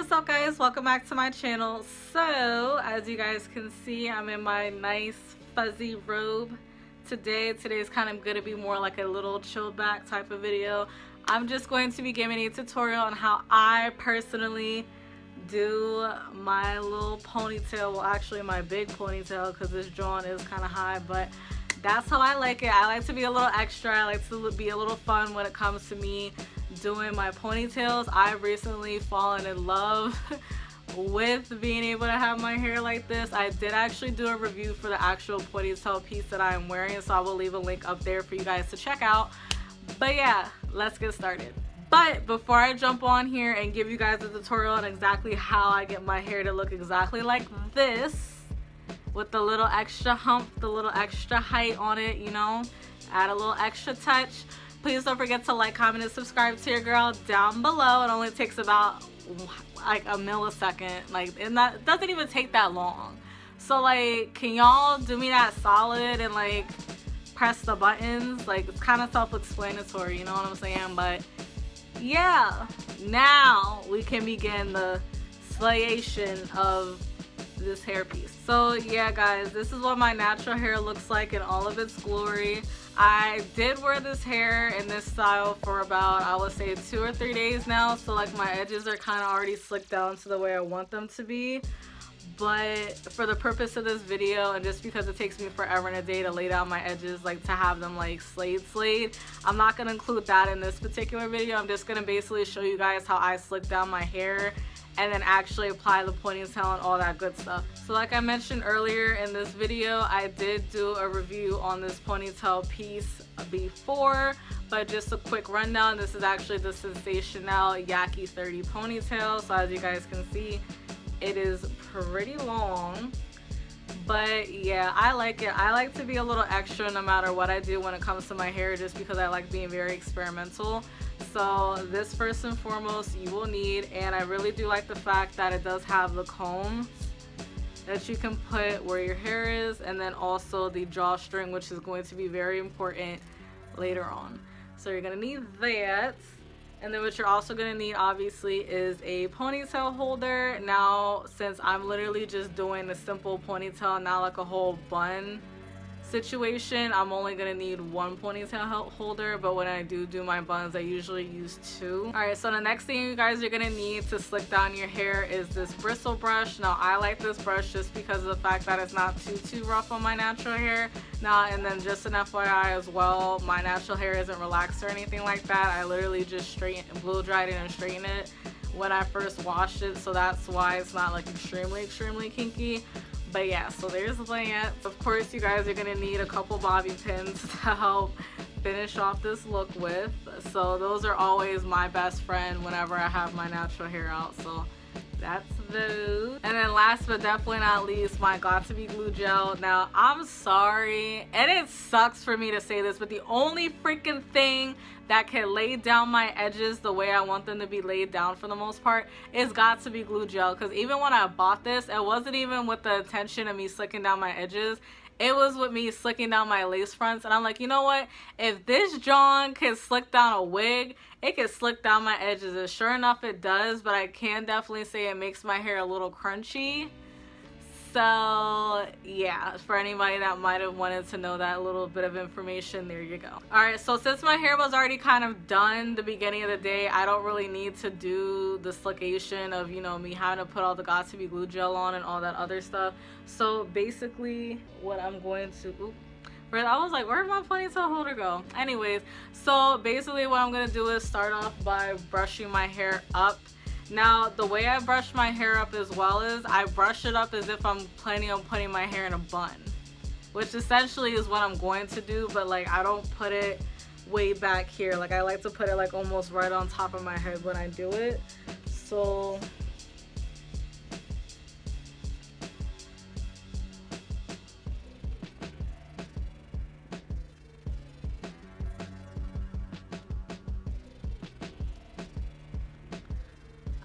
what's up guys, welcome back to my channel. So as you guys can see, I'm in my nice fuzzy robe today's kind of going to be more like a little chill back type of video. I'm just going to be giving a tutorial on how I personally do my little ponytail, well actually my big ponytail because this John is kind of high, but that's how I like it. I like to be a little extra. I like to be a little fun when it comes to me doing my ponytails. I've recently fallen in love with being able to have my hair like this. I did actually do a review for the actual ponytail piece that I am wearing, so I will leave a link up there for you guys to check out. But yeah, let's get started. But before I jump on here and give you guys a tutorial on exactly how I get my hair to look exactly like this, with the little extra hump, the little extra height on it, you know, add a little extra touch. Please don't forget to like, comment, and subscribe to your girl down below. It only takes about like a millisecond, like, and that doesn't even take that long. So like, can y'all do me that solid and like press the buttons? Like, it's kind of self-explanatory, you know what I'm saying? But yeah, now we can begin the slayation of this hairpiece. So yeah guys, this is what my natural hair looks like in all of its glory. I did wear this hair in this style for about, I would say, 2 or 3 days now, so like my edges are kind of already slicked down to the way I want them to be. But for the purpose of this video, and just because it takes me forever and a day to lay down my edges, like to have them like slayed, I'm not going to include that in this particular video. I'm just going to basically show you guys how I slick down my hair and then actually apply the ponytail and all that good stuff. So like I mentioned earlier in this video, I did do a review on this ponytail piece before, but just a quick rundown. This is actually the Sensational Yaki 30 ponytail. So as you guys can see, it is pretty long, but yeah, I like it. I like to be a little extra no matter what I do when it comes to my hair, just because I like being very experimental. So this, first and foremost, you will need, and I really do like the fact that it does have the comb that you can put where your hair is, and then also the drawstring, which is going to be very important later on. So you're gonna need that. And then what you're also going to need, obviously, is a ponytail holder. Now, since I'm literally just doing a simple ponytail, not like a whole bun situation, I'm only going to need one ponytail holder, but when I do my buns, I usually use 2. Alright, so the next thing you guys are going to need to slick down your hair is this bristle brush. Now, I like this brush just because of the fact that it's not too rough on my natural hair. Now, and then just an FYI as well, my natural hair isn't relaxed or anything like that. I literally just blow dried it and straightened it when I first washed it, so that's why it's not like extremely kinky. But yeah, so there's that. Of course, you guys are gonna need a couple bobby pins to help finish off this look with. So those are always my best friend whenever I have my natural hair out. So that's those. And then last but definitely not least, my Got2b glue gel. Now, I'm sorry, and it sucks for me to say this, but the only freaking thing that can lay down my edges the way I want them to be laid down for the most part is Got2b glue gel. Because even when I bought this, it wasn't even with the intention of me slicking down my edges. It was with me slicking down my lace fronts, and I'm like, you know what? If this John can slick down a wig, it can slick down my edges. And sure enough, it does, but I can definitely say it makes my hair a little crunchy. So yeah, for anybody that might have wanted to know that little bit of information, there you go. Alright, so since my hair was already kind of done the beginning of the day, I don't really need to do the slickation of, you know, me having to put all the Got2b glue gel on and all that other stuff. So basically what I'm going to, I was like, where'd my ponytail holder go? Anyways, so basically what I'm going to do is start off by brushing my hair up. Now, the way I brush my hair up as well is I brush it up as if I'm planning on putting my hair in a bun, which essentially is what I'm going to do, but like I don't put it way back here. Like I like to put it like almost right on top of my head when I do it. So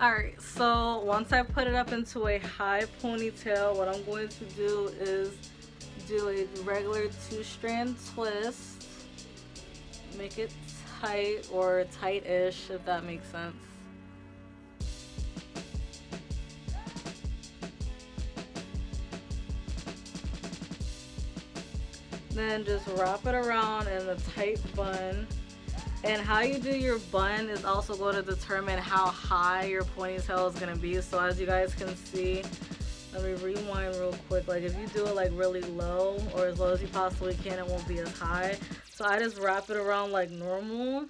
alright, so once I put it up into a high ponytail, what I'm going to do is do a regular 2-strand twist. Make it tight, or tight-ish, if that makes sense. Then just wrap it around in a tight bun. And how you do your bun is also going to determine how high your ponytail is going to be. So as you guys can see, let me rewind real quick. Like if you do it like really low or as low as you possibly can, it won't be as high. So I just wrap it around like normal.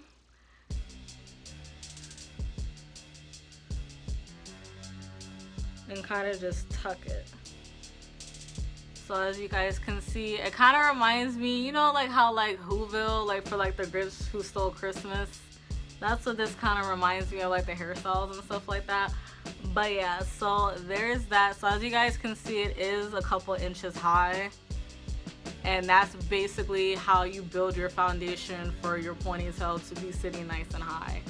And kind of just tuck it. So as you guys can see, it kind of reminds me, you know, like how like Whoville, like for like the Grinch Who Stole Christmas. That's what this kind of reminds me of, like the hairstyles and stuff like that. But yeah, so there's that. So as you guys can see, it is a couple inches high. And that's basically how you build your foundation for your ponytail to be sitting nice and high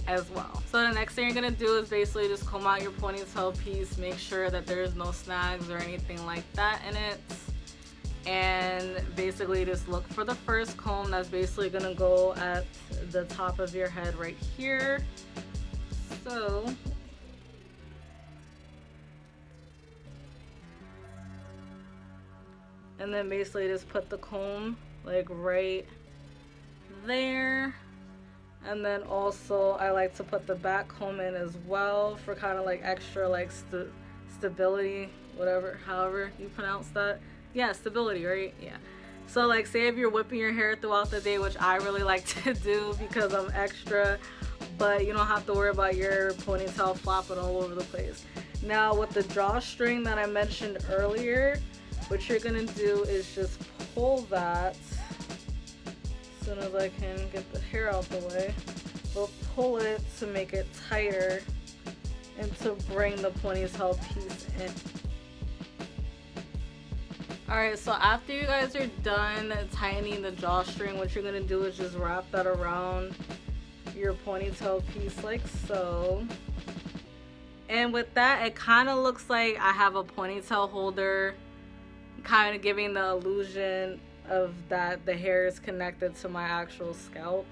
as well. So the next thing you're gonna do is basically just comb out your ponytail piece, make sure that there's no snags or anything like that in it, and basically just look for the first comb that's basically gonna go at the top of your head right here. So and then basically just put the comb like right there. And then also I like to put the back comb in as well for kind of like extra like stability, whatever, however you pronounce that. Yeah, stability, right? Yeah. So like say if you're whipping your hair throughout the day, which I really like to do because I'm extra, but you don't have to worry about your ponytail flopping all over the place. Now with the drawstring that I mentioned earlier, what you're gonna do is just pull that. As soon as I can get the hair out the way, we'll pull it to make it tighter and to bring the ponytail piece in. Alright, so after you guys are done tightening the drawstring, what you're gonna do is just wrap that around your ponytail piece like so. And with that, it kind of looks like I have a ponytail holder, kind of giving the illusion of that the hair is connected to my actual scalp.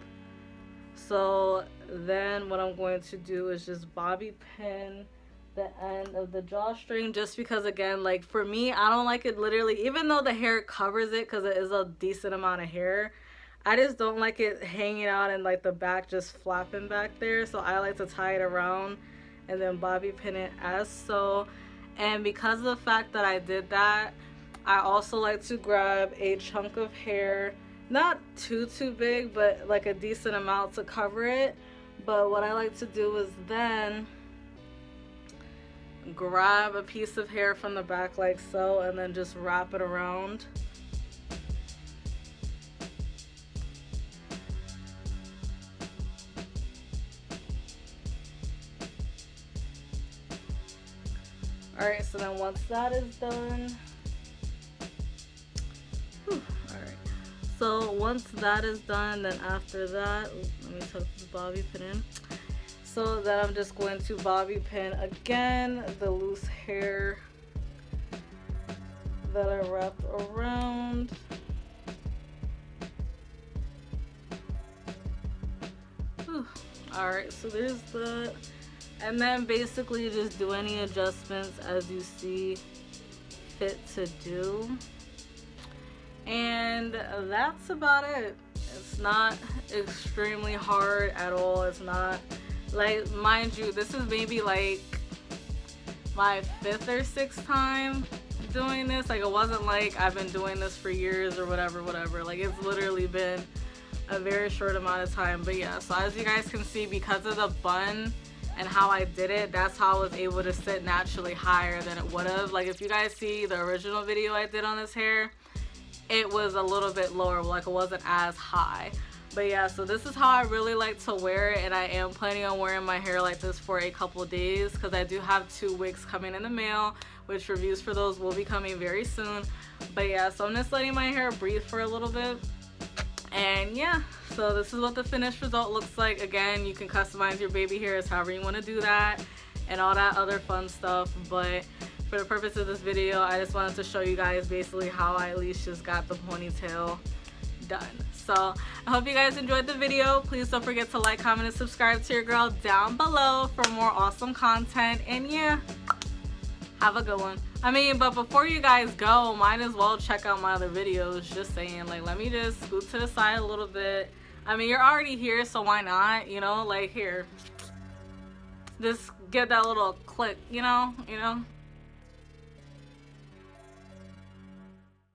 So then what I'm going to do is just bobby pin the end of the drawstring, just because again, like for me, I don't like it literally, even though the hair covers it because it is a decent amount of hair, I just don't like it hanging out and like the back just flapping back there. So I like to tie it around and then bobby pin it as so. And because of the fact that I did that, I also like to grab a chunk of hair, not too big, but like a decent amount to cover it. But what I like to do is then grab a piece of hair from the back like so, and then just wrap it around. Alright, so then once that is done, so once that is done, then after that, let me tuck this bobby pin in. So then I'm just going to bobby pin again the loose hair that I wrapped around. Alright, so there's that. And then basically just do any adjustments as you see fit to do. And that's about it. It's not extremely hard at all. It's not like, mind you, this is maybe like my 5th or 6th time doing this. Like it wasn't like I've been doing this for years or whatever. Like it's literally been a very short amount of time. But yeah, so as you guys can see, because of the bun and how I did it, that's how I was able to sit naturally higher than it would have. Like if you guys see the original video I did on this hair, it was a little bit lower, like it wasn't as high. But yeah, so this is how I really like to wear it, and I am planning on wearing my hair like this for a couple days because I do have 2 wigs coming in the mail, which reviews for those will be coming very soon. But yeah, so I'm just letting my hair breathe for a little bit. And yeah, so this is what the finished result looks like. Again, you can customize your baby hairs however you want to do that and all that other fun stuff. But for the purpose of this video, I just wanted to show you guys basically how I at least just got the ponytail done. So I hope you guys enjoyed the video. Please don't forget to like, comment, and subscribe to your girl down below for more awesome content. And yeah, have a good one. I mean, but before you guys go, might as well check out my other videos. Just saying, like, let me just scoot to the side a little bit. I mean, you're already here, so why not? You know, like, here, just get that little click, you know,